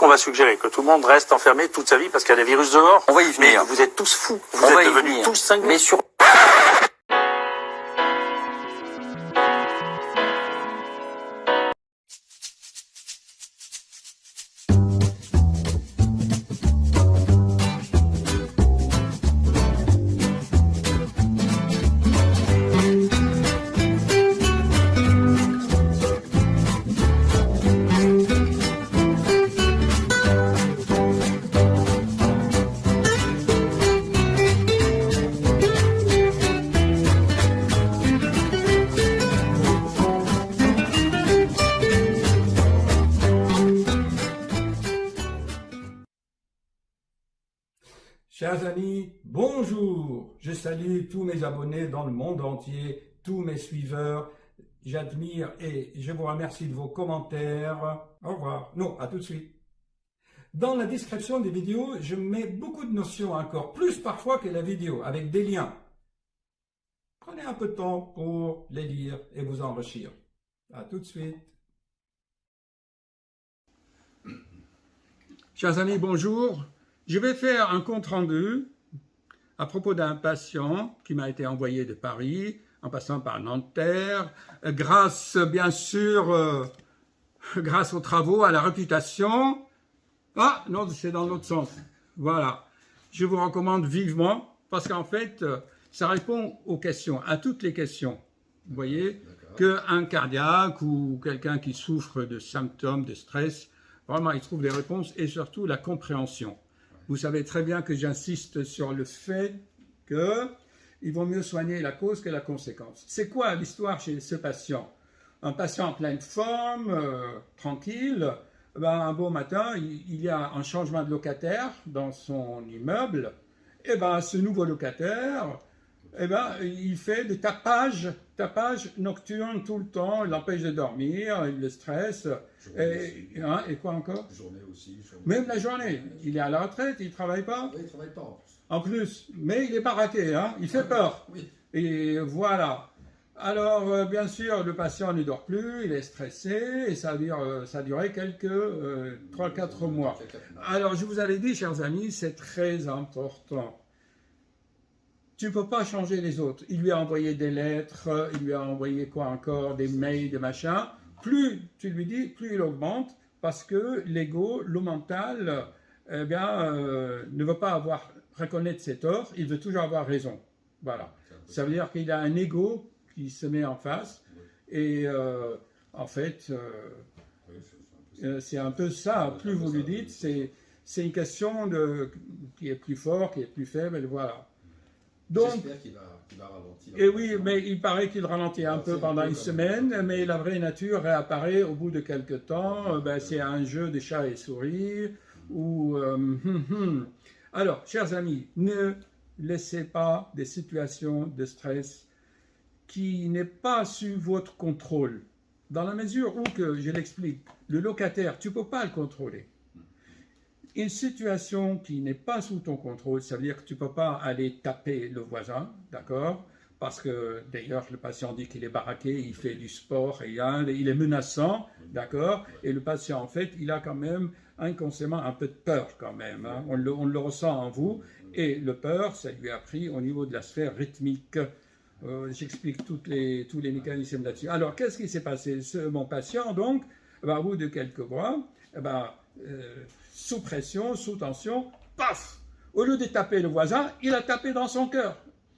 qu'on va suggérer? Que tout le monde reste enfermé toute sa vie parce qu'il y a des virus dehors? On va y venir. Mais vous êtes tous fous. Vous êtes devenus tous cinglés. Mais sur... Chers amis, bonjour! Je salue tous mes abonnés dans le monde entier, tous mes suiveurs. J'admire et je vous remercie de vos commentaires. Au revoir. Non, à tout de suite. Dans la description des vidéos, je mets beaucoup de notions encore, plus parfois que la vidéo, avec des liens. Prenez un peu de temps pour les lire et vous enrichir. À tout de suite. Chers amis, bonjour. Je vais faire un compte-rendu à propos d'un patient qui m'a été envoyé de Paris, en passant par Nanterre, grâce, bien sûr, grâce aux travaux, à la réputation. Ah, non, c'est dans l'autre sens. Voilà. Je vous recommande vivement, parce qu'en fait, ça répond aux questions, à toutes les questions. Vous voyez, qu'un cardiaque ou quelqu'un qui souffre de symptômes de stress, vraiment, il trouve des réponses et surtout la compréhension. Vous savez très bien que j'insiste sur le fait qu'il vaut mieux soigner la cause que la conséquence. C'est quoi l'histoire chez ce patient? Un patient en pleine forme, tranquille, un beau matin, il y a un changement de locataire dans son immeuble, et ce nouveau locataire, il fait des tapages nocturnes tout le temps, il l'empêche de dormir, il le stresse. Et quoi encore? Journée aussi. Même la journée. Il est à la retraite, il ne travaille pas? Oui, il ne travaille pas en plus. En plus. Mais il est baraqué, hein? Il fait peur. Oui. Et voilà. Alors, bien sûr, le patient ne dort plus, il est stressé, et ça a duré quelques 3-4 mois. Alors, je vous avais dit, chers amis, c'est très important. Tu ne peux pas changer les autres. Il lui a envoyé des lettres, il lui a envoyé quoi encore, des mails, des machins. Plus tu lui dis, plus il augmente, parce que l'ego, le mental, ne veut pas reconnaître ses torts, il veut toujours avoir raison. Voilà. Ça veut dire qu'il a un ego qui se met en face, et en fait, c'est un peu ça. Plus vous lui dites, c'est une question qui est plus fort, qui est plus faible, et voilà. J'espère qu'il va ralentir. Et oui, mais il paraît qu'il ralentit un peu pendant une semaine, mais la vraie nature réapparaît au bout de quelques temps. C'est un jeu de chat et souris. Alors, chers amis, ne laissez pas des situations de stress qui n'est pas sous votre contrôle. Dans la mesure où, je l'explique, le locataire, tu ne peux pas le contrôler. Une situation qui n'est pas sous ton contrôle, ça veut dire que tu ne peux pas aller taper le voisin, d'accord? Parce que d'ailleurs, le patient dit qu'il est baraqué, il fait du sport, et il est menaçant, d'accord? Et le patient, en fait, il a quand même inconsciemment un peu de peur quand même, hein? On le ressent en vous, et le peur, ça lui a pris au niveau de la sphère rythmique. J'explique tous les mécanismes là-dessus. Alors, qu'est-ce qui s'est passé? Mon patient, donc, au bout de quelques mois, sous pression, sous tension, paf! Au lieu de taper le voisin, il a tapé dans son cœur.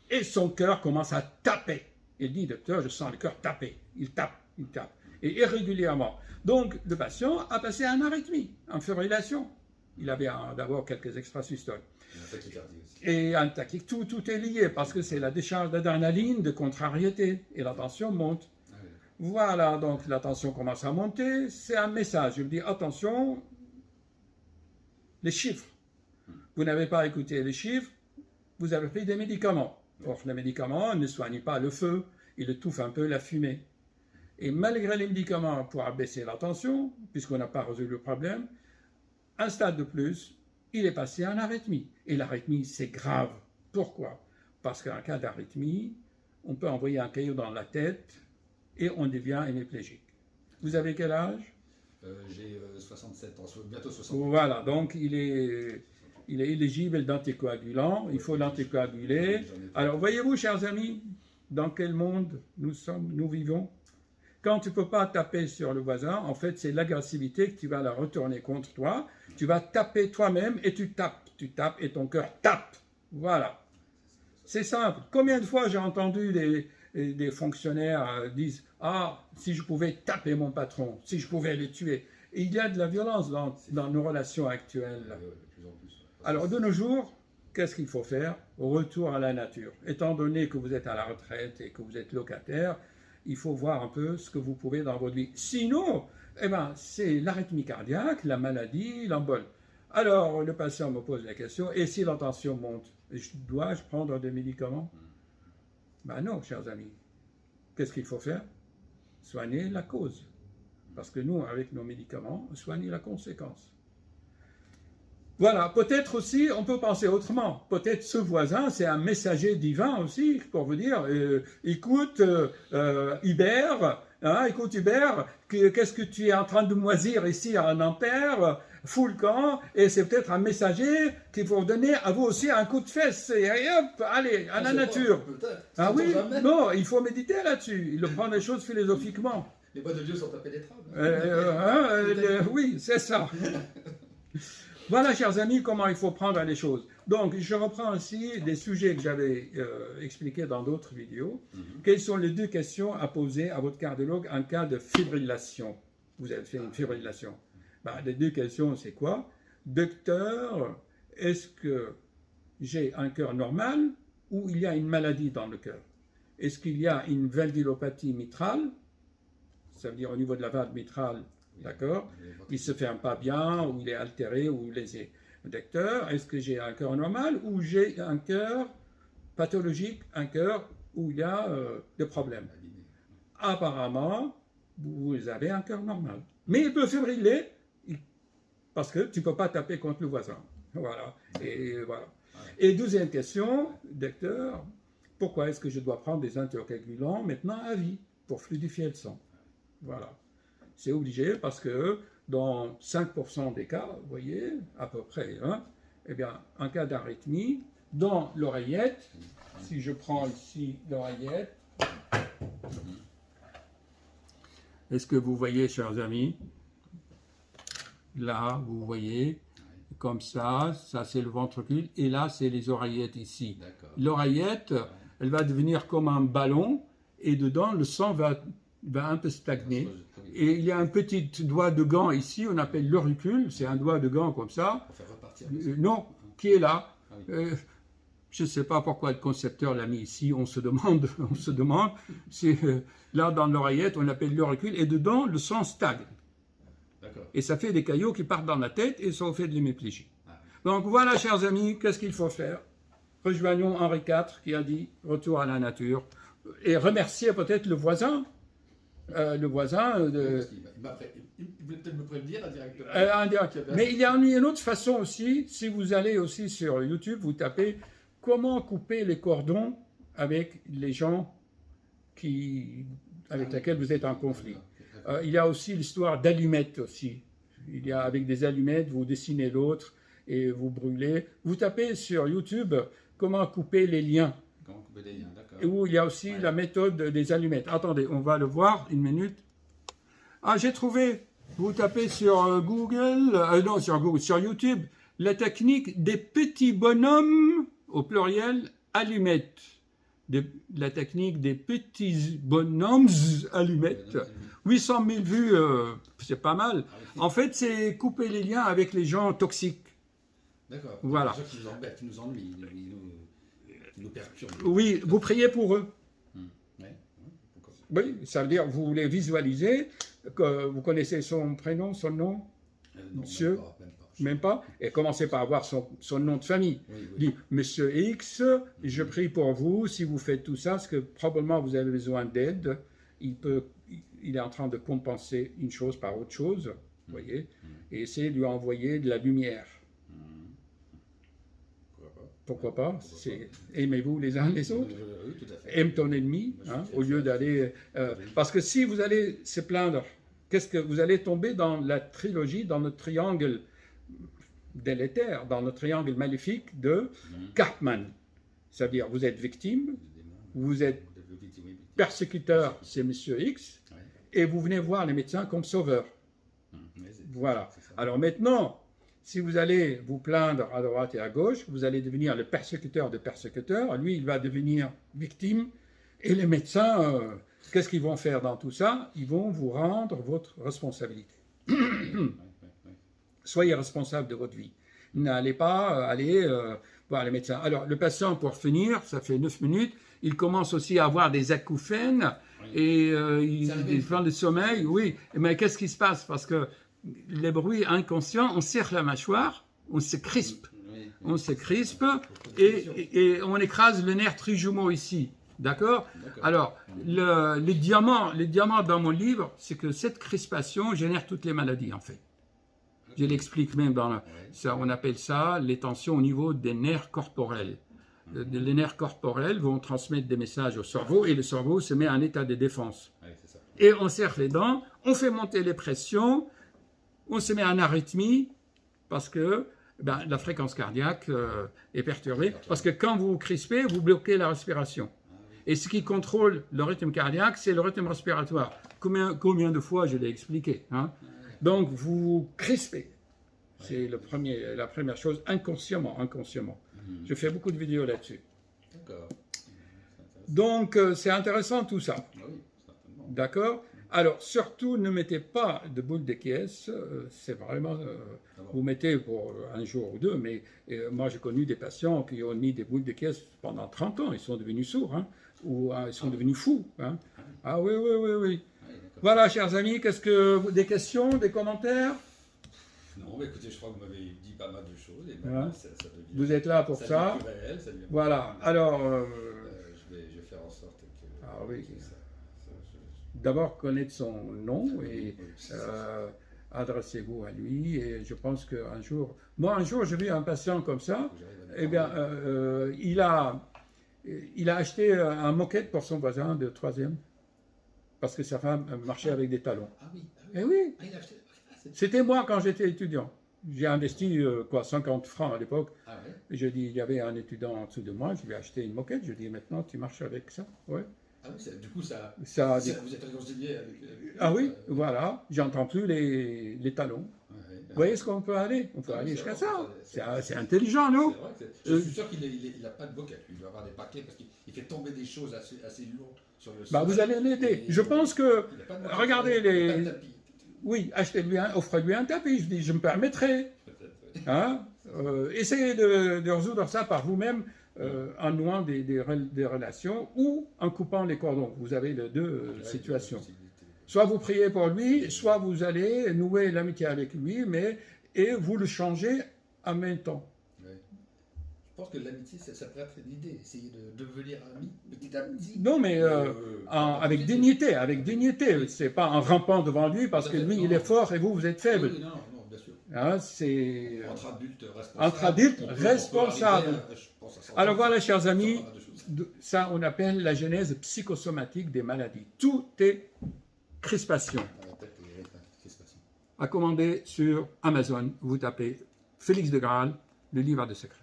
Et son cœur commence à taper. Il dit, docteur, je sens le cœur taper. Il tape. Et irrégulièrement. Donc, le patient a passé une arythmie, une fibrillation. Il avait d'abord quelques extrasystoles. Et un tachycardie. Tout est lié, parce que c'est la décharge d'adrénaline, de contrariété. Et la tension monte. Voilà, donc la tension commence à monter. C'est un message. Je vous dis, attention, les chiffres. Vous n'avez pas écouté les chiffres, vous avez pris des médicaments. Or, les médicaments ne soignent pas le feu, ils étouffent un peu la fumée. Et malgré les médicaments pour abaisser la tension, puisqu'on n'a pas résolu le problème, un stade de plus, il est passé en arythmie. Et l'arythmie, c'est grave. Pourquoi? Parce qu'en cas d'arythmie, on peut envoyer un caillou dans la tête et on devient hémiplégique. Vous avez quel âge? J'ai 67 ans, bientôt 68. Voilà, donc il est éligible d'anticoagulant, il faut l'anticoaguler. Alors, voyez-vous, chers amis, dans quel monde nous vivons? Quand tu ne peux pas taper sur le voisin, en fait, c'est l'agressivité que tu vas la retourner contre toi. Tu vas taper toi-même et tu tapes et ton cœur tape. Voilà. C'est simple. Combien de fois j'ai entendu des fonctionnaires disent « Ah, si je pouvais taper mon patron, si je pouvais les tuer ». Il y a de la violence dans nos relations actuelles. De plus en plus. Alors, de nos jours, qu'est-ce qu'il faut faire? Retour à la nature. Étant donné que vous êtes à la retraite et que vous êtes locataire, il faut voir un peu ce que vous pouvez dans votre vie. Sinon, eh ben, c'est l'arythmie cardiaque, la maladie, l'embole. Alors, le patient me pose la question, et si la tension monte, dois-je prendre des médicaments? Ben non, chers amis. Qu'est-ce qu'il faut faire? Soigner la cause. Parce que nous, avec nos médicaments, on soigne la conséquence. Voilà, peut-être aussi, on peut penser autrement. Peut-être ce voisin, c'est un messager divin aussi, pour vous dire, écoute, Hubert, écoute Hubert, qu'est-ce que tu es en train de moisir ici à Nanterre, fous le camp, et c'est peut-être un messager qu'il faut donner à vous aussi un coup de fesse, et hop, allez, à la nature. Ah oui, non, il faut méditer là-dessus, il prend les choses philosophiquement. Les voix de Dieu sont impénétrables. Oui, c'est ça. Voilà, chers amis, comment il faut prendre les choses. Donc, je reprends ici des sujets que j'avais expliqués dans d'autres vidéos. Quelles sont les 2 questions à poser à votre cardiologue en cas de fibrillation? Vous avez fait une fibrillation. Ben, les 2 questions, c'est quoi? Docteur, est-ce que j'ai un cœur normal ou il y a une maladie dans le cœur? Est-ce qu'il y a une valvulopathie mitrale? Ça veut dire au niveau de la valve mitrale, d'accord? Il ne se ferme pas bien, ou il est altéré, ou lésé. Docteur, est-ce que j'ai un cœur normal ou j'ai un cœur pathologique, un cœur où il y a des problèmes? Apparemment, vous avez un cœur normal. Mais il peut fibriller parce que tu ne peux pas taper contre le voisin. Voilà. Et voilà. Et 2e question, docteur, pourquoi est-ce que je dois prendre des anticoagulants maintenant à vie pour fluidifier le sang? Voilà. C'est obligé parce que dans 5% des cas, vous voyez, à peu près, eh bien, un cas d'arythmie, dans l'oreillette, si je prends ici l'oreillette, est-ce que vous voyez, chers amis? Là, vous voyez, comme ça c'est le ventricule, et là, c'est les oreillettes ici. L'oreillette, elle va devenir comme un ballon, et dedans, le sang va un peu stagner. Et il y a un petit doigt de gant ici, on appelle l'auricule, c'est un doigt de gant comme ça. Non, qui est là. Je ne sais pas pourquoi le concepteur l'a mis ici, on se demande. C'est là dans l'oreillette, on appelle l'auricule, et dedans, le sang stagne. Et ça fait des caillots qui partent dans la tête, et ça fait de l'hémiplégie. Donc voilà, chers amis, qu'est-ce qu'il faut faire? Rejoignons Henri IV qui a dit « Retour à la nature ». Et remercier peut-être le voisin. Il voulait peut-être me prévenir indirectement. Mais il y a une autre façon aussi, si vous allez aussi sur YouTube, vous tapez « Comment couper les cordons avec les gens avec lesquels vous êtes en conflit ». Il y a aussi l'histoire d'allumettes aussi. Il y a avec des allumettes, vous dessinez l'autre et vous brûlez. Vous tapez sur YouTube « Comment couper les liens ». Où il y a aussi la méthode des allumettes. Attendez, on va le voir, une minute. Ah, j'ai trouvé, vous tapez sur Google, sur YouTube, la technique des petits bonhommes, au pluriel, allumettes. La technique des petits bonhommes allumettes. 800 000 vues, c'est pas mal. En fait, c'est couper les liens avec les gens toxiques. D'accord. Voilà. Les gens qui nous embêtent, qui nous ennuient, qui nous perturbent. Oui, vous priez pour eux. Ouais. Oui, ça veut dire vous voulez visualiser que vous connaissez son prénom, son nom, non, monsieur, même pas. Et commencez par avoir son nom de famille. Oui. Dit, Monsieur X, je prie pour vous, si vous faites tout ça, parce que probablement vous avez besoin d'aide, il est en train de compenser une chose par autre chose, vous voyez, et essayez de lui envoyer de la lumière. Pourquoi pas? Aimez-vous les uns les autres. Oui, tout à fait. Aime ton ennemi, au lieu d'aller... parce que si vous allez se plaindre qu'est-ce que vous allez tomber dans la trilogie, dans notre triangle délétère, dans notre triangle maléfique de Karpman. C'est-à-dire, vous êtes victime, vous êtes persécuteur, c'est Monsieur X, et vous venez voir les médecins comme sauveurs. Voilà. Alors maintenant, si vous allez vous plaindre à droite et à gauche, vous allez devenir le persécuteur de persécuteurs. Lui, il va devenir victime. Et les médecins, qu'est-ce qu'ils vont faire dans tout ça? Ils vont vous rendre votre responsabilité. Soyez responsable de votre vie. N'allez pas aller voir les médecins. Alors, le patient, pour finir, ça fait 9 minutes, il commence aussi à avoir des acouphènes et des plans de sommeil. Oui, mais qu'est-ce qui se passe? Parce que les bruits inconscients, on serre la mâchoire, on se crispe. On se crispe et on écrase le nerf trijumeau ici. D'accord? Alors, les diamants dans mon livre, c'est que cette crispation génère toutes les maladies, en fait. Je l'explique même dans ça, on appelle ça les tensions au niveau des nerfs corporels. Les nerfs corporels vont transmettre des messages au cerveau et le cerveau se met en état de défense. Et on serre les dents, on fait monter les pressions, on se met en arythmie parce que la fréquence cardiaque est perturbée. Parce que quand vous crispez, vous bloquez la respiration. Et ce qui contrôle le rythme cardiaque, c'est le rythme respiratoire. Combien de fois je l'ai expliqué, hein? Donc, vous crispez. C'est la première chose, inconsciemment. Je fais beaucoup de vidéos là-dessus. D'accord. Donc, c'est intéressant tout ça. D'accord? Alors, surtout, ne mettez pas de boule de caisse. C'est vraiment... vous mettez pour un jour ou deux, mais moi, j'ai connu des patients qui ont mis des boules de caisse pendant 30 ans. Ils sont devenus sourds, hein, ou ils sont devenus fous. Hein. Ah oui. Voilà, chers amis, des questions, des commentaires? Non, mais écoutez, je crois que vous m'avez dit pas mal de choses. Et maintenant, ça devient, vous êtes là pour ça. Réel, ça devient voilà, alors... je vais faire en sorte que... Ah oui. D'abord, connaître son nom et adressez-vous à lui. Et je pense qu'un jour... Moi, un jour, j'ai vu un patient comme ça. Eh bien, il a acheté un moquette pour son voisin de 3e. Parce que sa femme marchait avec des talons. Ah oui. Eh oui. Ah, il a acheté... C'était moi quand j'étais étudiant. J'ai investi 50 francs à l'époque. Ah ouais. Je dis, il y avait un étudiant en dessous de moi, je lui ai acheté une moquette. Je dis, maintenant tu marches avec ça. Ouais. Ah oui, du coup, vous êtes réconcilié avec... Ah oui, voilà. J'entends plus les talons. Vous voyez ce qu'on peut aller? On peut aller jusqu'à ça. C'est intelligent, non? Je suis sûr qu'il n'a pas de moquette. Il doit avoir des paquets parce qu'il fait tomber des choses assez lourdes sur le sol. Vous allez l'aider. Je pense que... Regardez les... Oui, offrez-lui un tapis. Je dis, je me permettrai. Hein? Essayez de résoudre ça par vous-même en nouant des relations ou en coupant les cordons. Vous avez les deux situations. Soit vous priez pour lui, soit vous allez nouer l'amitié avec lui, et vous le changez en même temps. Je pense que l'amitié, ça pourrait être une idée, essayer de devenir ami petit à petit. Non, mais avec dignité, C'est pas en rampant devant lui parce que lui, il est fort et vous êtes faible. Oui, non, bien sûr. Hein, c'est... Entre adultes responsables. Alors voilà, chers amis, ça on appelle la genèse psychosomatique des maladies. Tout est crispation. À commander sur Amazon, vous tapez Félix de Graal, le livre de secrets.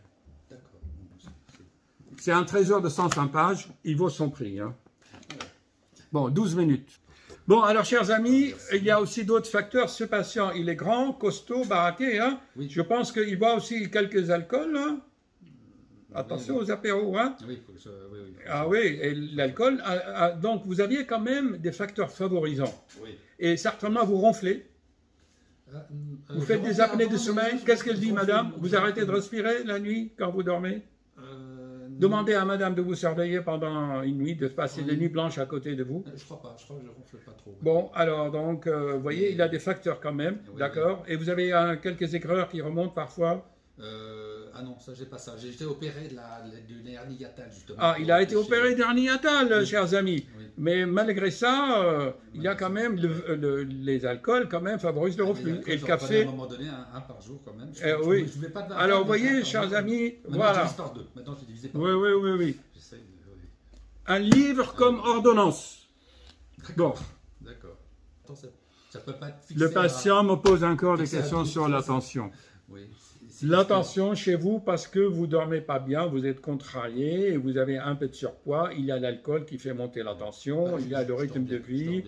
C'est un trésor de 105 pages, il vaut son prix. Hein. Bon, 12 minutes. Bon, alors, chers amis, il y a aussi d'autres facteurs. Ce patient, il est grand, costaud, baraqué. Hein. Oui. Je pense qu'il boit aussi quelques alcools. Hein. Attention aux apéros. Hein. Oui, oui, et l'alcool. Donc, vous aviez quand même des facteurs favorisants. Oui. Et certainement, vous ronflez. Vous faites des apnées de sommeil. Qu'est-ce qu'elle dit, madame? Vous arrêtez de respirer la nuit quand vous dormez? Demandez à madame de vous surveiller pendant une nuit, de passer des nuits blanches à côté de vous. Je crois que je ronfle pas trop. Bon, alors, donc, vous voyez, il a des facteurs quand même, d'accord? Et vous avez quelques aigreurs qui remontent parfois? Ah non, ça, j'ai pas ça. J'ai été opéré d'une hernie hiatale, justement. Ah, il a été opéré d'hernie hiatale, chers amis. Oui. Mais malgré ça, il y a quand même, les alcools, quand même, favorisent le reflux. Et le café... À un moment donné, un par jour, quand même. Oui. Alors, vous voyez, chers amis, voilà. Maintenant, je divise par 2. Oui. Un livre comme ordonnance. D'accord. Ça peut pas être fixé Le patient me pose encore des fixé à questions 12, sur ça, l'attention. Oui. C'est L'attention chez vous, parce que vous dormez pas bien, vous êtes contrarié et vous avez un peu de surpoids, il y a l'alcool qui fait monter la tension, il y a le rythme de vie.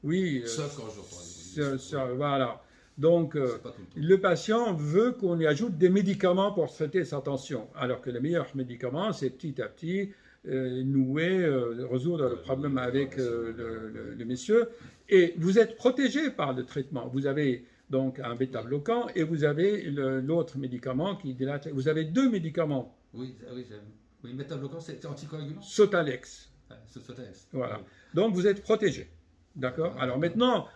Oui, Sauf quand je reprends. voilà. Donc, C'est pas tout le temps. le patient veut qu'on lui ajoute des médicaments pour traiter sa tension, alors que le meilleur médicament, c'est petit à petit résoudre le problème avec le monsieur. Et vous êtes protégé par le traitement. Vous avez donc un bêta-bloquant et vous avez l'autre médicament qui dilate. Vous avez deux médicaments. Oui, oui, métabloquant, c'est anticoagulant. Sotalex. C'est Sotalex. Voilà. Oui. Donc vous êtes protégé. D'accord. Alors maintenant, vous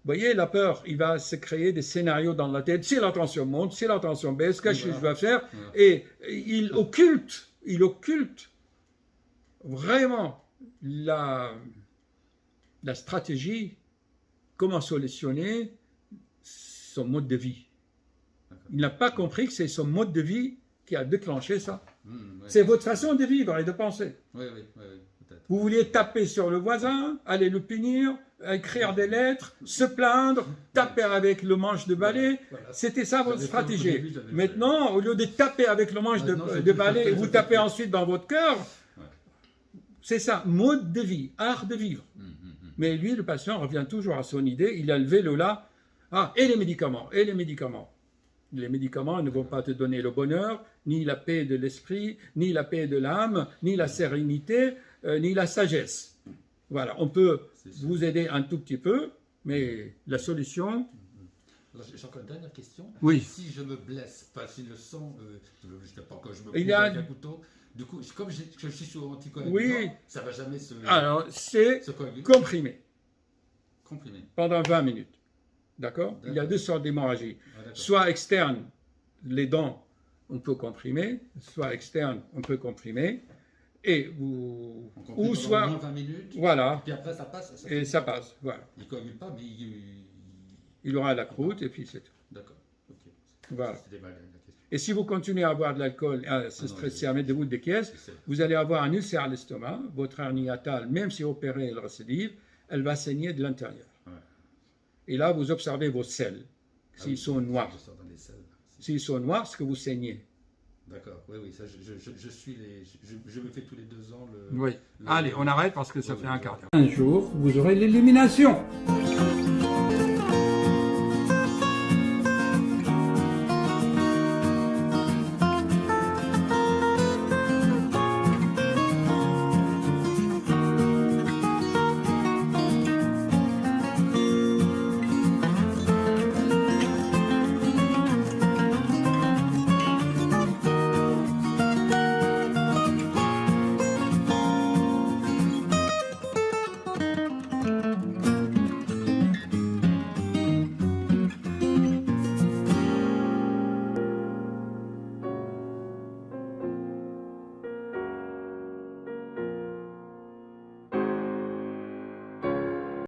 voyez, la peur, il va se créer des scénarios dans la tête. Si la tension monte, si la tension baisse, qu'est-ce que je dois faire? Voilà. Et il occulte vraiment la stratégie, comment solutionner son mode de vie. Il n'a pas compris que c'est son mode de vie qui a déclenché ça. Ouais. C'est votre façon de vivre et de penser. Oui, peut-être. Vous vouliez taper sur le voisin, aller le punir, écrire des lettres, se plaindre, taper avec le manche de balai. Voilà. C'était ça votre J'avais fait stratégie. au début, j'avais fait. Maintenant, au lieu de taper avec le manche Maintenant, de balai, je vous fais- tapez ensuite dans votre cœur. Ouais. C'est ça, mode de vie, art de vivre. Mais lui, le patient revient toujours à son idée, il a levé le là. Ah, et les médicaments, et les médicaments. Les médicaments ne vont pas te donner le bonheur, ni la paix de l'esprit, ni la paix de l'âme, ni la sérénité, ni la sagesse. Voilà, on peut vous aider un tout petit peu, mais la solution... J'ai encore une dernière question. Oui. Si je me blesse, enfin si le sang, je ne sais pas quand je me Il coupe y a- avec un couteau, du coup, comme je suis sur anticoagulant, Oui. ça ne va jamais se Alors, c'est coaguler. comprimé Comprimé. pendant 20 minutes. D'accord? Il y a D'accord. deux sortes d'hémorragie. Ah, d'accord. Soit externe, les dents, on peut comprimer, soit externe, on peut comprimer, et vous, On comprime ou pendant soit, au moins 20 minutes, voilà, puis après ça passe. et ça passe, voilà. Il ne coagule pas, mais Il aura la croûte, et puis c'est tout. D'accord. Ok. Voilà. C'était la question. Et si vous continuez à boire de l'alcool, à se non, stresser, à mettre des boules de caisse, Je sais. vous allez avoir un ulcère à l'estomac, votre hernie hiatale, même si opérée, elle récidive, elle va saigner de l'intérieur. Ouais. Et là, vous observez vos selles, Ah s'ils oui, sont noirs. Je sors dans les salles. S'ils sont noirs, c'est que vous saignez. D'accord, oui, ça, je suis je me fais tous les 2 ans le... Oui. le- Allez, on arrête parce que ça Oui, fait oui, un oui. quart d'heure. Un jour, vous aurez l'élimination.